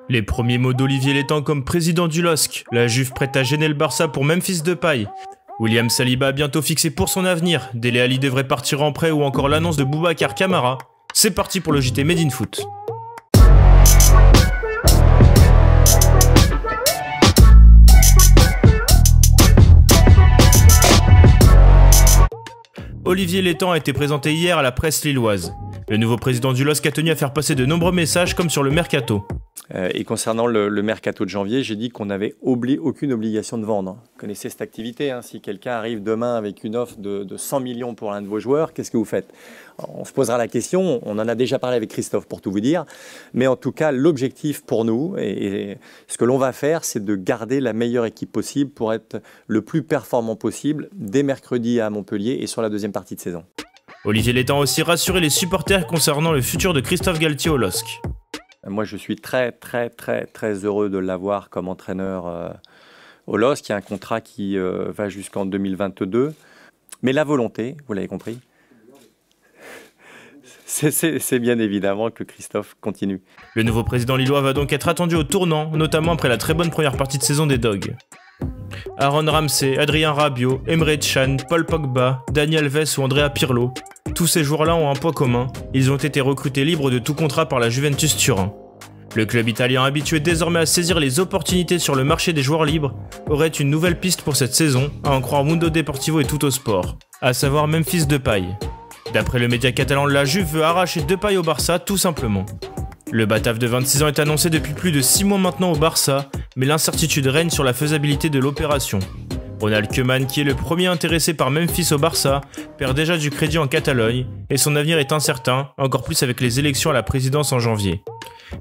Les premiers mots d'Olivier Létang comme président du LOSC, la Juve prête à gêner le Barça pour Memphis Depay. William Saliba bientôt fixé pour son avenir, Dele Alli devrait partir en prêt ou encore l'annonce de Boubacar Kamara. C'est parti pour le JT Made in Foot. Olivier Létang a été présenté hier à la presse lilloise. Le nouveau président du LOSC a tenu à faire passer de nombreux messages comme sur le mercato. Et concernant le mercato de janvier, j'ai dit qu'on n'avait aucune obligation de vendre. Vous connaissez cette activité, hein, si quelqu'un arrive demain avec une offre de 100 millions pour l'un de vos joueurs, qu'est-ce que vous faites? On se posera la question, on en a déjà parlé avec Christophe pour tout vous dire, mais en tout cas l'objectif pour nous, et ce que l'on va faire, c'est de garder la meilleure équipe possible pour être le plus performant possible dès mercredi à Montpellier et sur la deuxième partie de saison. Olivier Létang a aussi rassuré les supporters concernant le futur de Christophe Galtier au LOSC. Moi, je suis très heureux de l'avoir comme entraîneur au LOSC. Il y a un contrat qui va jusqu'en 2022. Mais la volonté, vous l'avez compris, c'est bien évidemment que Christophe continue. Le nouveau président lillois va donc être attendu au tournant, notamment après la très bonne première partie de saison des Dogs. Aaron Ramsey, Adrien Rabiot, Emre Can, Paul Pogba, Dani Alves ou Andrea Pirlo. Tous ces joueurs-là ont un point commun, ils ont été recrutés libres de tout contrat par la Juventus Turin. Le club italien habitué désormais à saisir les opportunités sur le marché des joueurs libres aurait une nouvelle piste pour cette saison, à en croire Mundo Deportivo et Tuttosport, à savoir Memphis Depay. D'après le média catalan, la Juve veut arracher Depay au Barça tout simplement. Le Batave de 26 ans est annoncé depuis plus de 6 mois maintenant au Barça, mais l'incertitude règne sur la faisabilité de l'opération. Ronald Koeman, qui est le premier intéressé par Memphis au Barça, perd déjà du crédit en Catalogne, et son avenir est incertain, encore plus avec les élections à la présidence en janvier.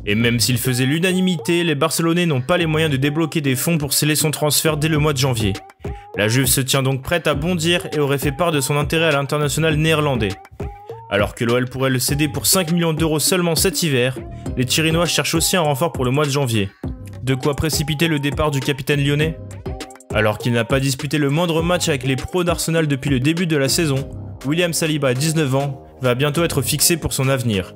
Et même s'il faisait l'unanimité, les Barcelonais n'ont pas les moyens de débloquer des fonds pour sceller son transfert dès le mois de janvier. La Juve se tient donc prête à bondir et aurait fait part de son intérêt à l'international néerlandais. Alors que l'OL pourrait le céder pour 5 millions d'euros seulement cet hiver, les Turinois cherchent aussi un renfort pour le mois de janvier. De quoi précipiter le départ du capitaine lyonnais? Alors qu'il n'a pas disputé le moindre match avec les pros d'Arsenal depuis le début de la saison, William Saliba, 19 ans, va bientôt être fixé pour son avenir.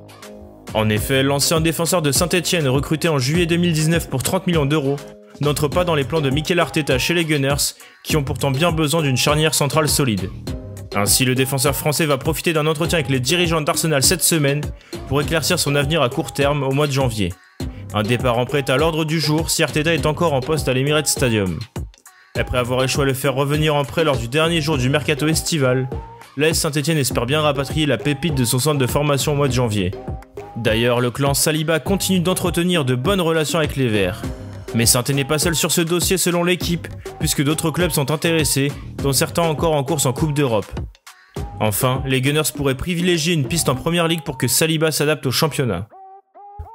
En effet, l'ancien défenseur de Saint-Etienne, recruté en juillet 2019 pour 30 millions d'euros, n'entre pas dans les plans de Mikel Arteta chez les Gunners, qui ont pourtant bien besoin d'une charnière centrale solide. Ainsi, le défenseur français va profiter d'un entretien avec les dirigeants d'Arsenal cette semaine pour éclaircir son avenir à court terme au mois de janvier. Un départ en prêt est à l'ordre du jour si Arteta est encore en poste à l'Emirates Stadium. Après avoir échoué à le faire revenir en prêt lors du dernier jour du mercato estival, l'AS Saint-Etienne espère bien rapatrier la pépite de son centre de formation au mois de janvier. D'ailleurs, le clan Saliba continue d'entretenir de bonnes relations avec les Verts. Mais Saint-Etienne n'est pas seul sur ce dossier selon l'équipe, puisque d'autres clubs sont intéressés, dont certains encore en course en Coupe d'Europe. Enfin, les Gunners pourraient privilégier une piste en Première Ligue pour que Saliba s'adapte au championnat.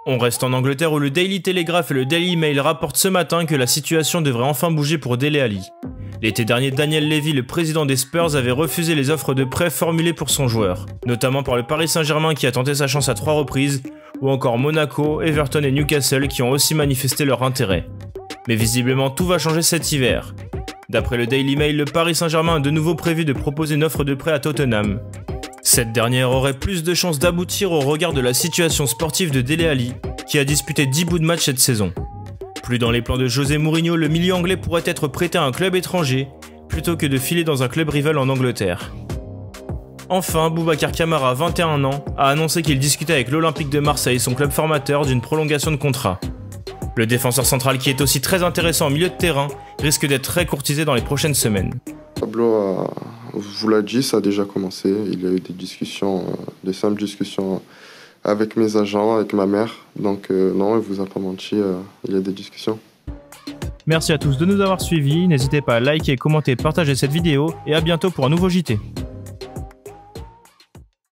On reste en Angleterre où le Daily Telegraph et le Daily Mail rapportent ce matin que la situation devrait enfin bouger pour Dele Alli. L'été dernier, Daniel Levy, le président des Spurs, avait refusé les offres de prêt formulées pour son joueur, notamment par le Paris Saint-Germain qui a tenté sa chance à 3 reprises, ou encore Monaco, Everton et Newcastle qui ont aussi manifesté leur intérêt. Mais visiblement tout va changer cet hiver. D'après le Daily Mail, le Paris Saint-Germain a de nouveau prévu de proposer une offre de prêt à Tottenham. Cette dernière aurait plus de chances d'aboutir au regard de la situation sportive de Dele Alli, qui a disputé 10 bouts de match cette saison. Plus dans les plans de José Mourinho, le milieu anglais pourrait être prêté à un club étranger, plutôt que de filer dans un club rival en Angleterre. Enfin, Boubacar Kamara, 21 ans, a annoncé qu'il discutait avec l'Olympique de Marseille, son club formateur, d'une prolongation de contrat. Le défenseur central, qui est aussi très intéressant en milieu de terrain, risque d'être très courtisé dans les prochaines semaines. Pablo vous l'a dit, ça a déjà commencé. Il y a eu des discussions, des simples discussions avec mes agents, avec ma mère. Donc non, il vous a pas menti, il y a des discussions. Merci à tous de nous avoir suivis, n'hésitez pas à liker, commenter, partager cette vidéo et à bientôt pour un nouveau JT.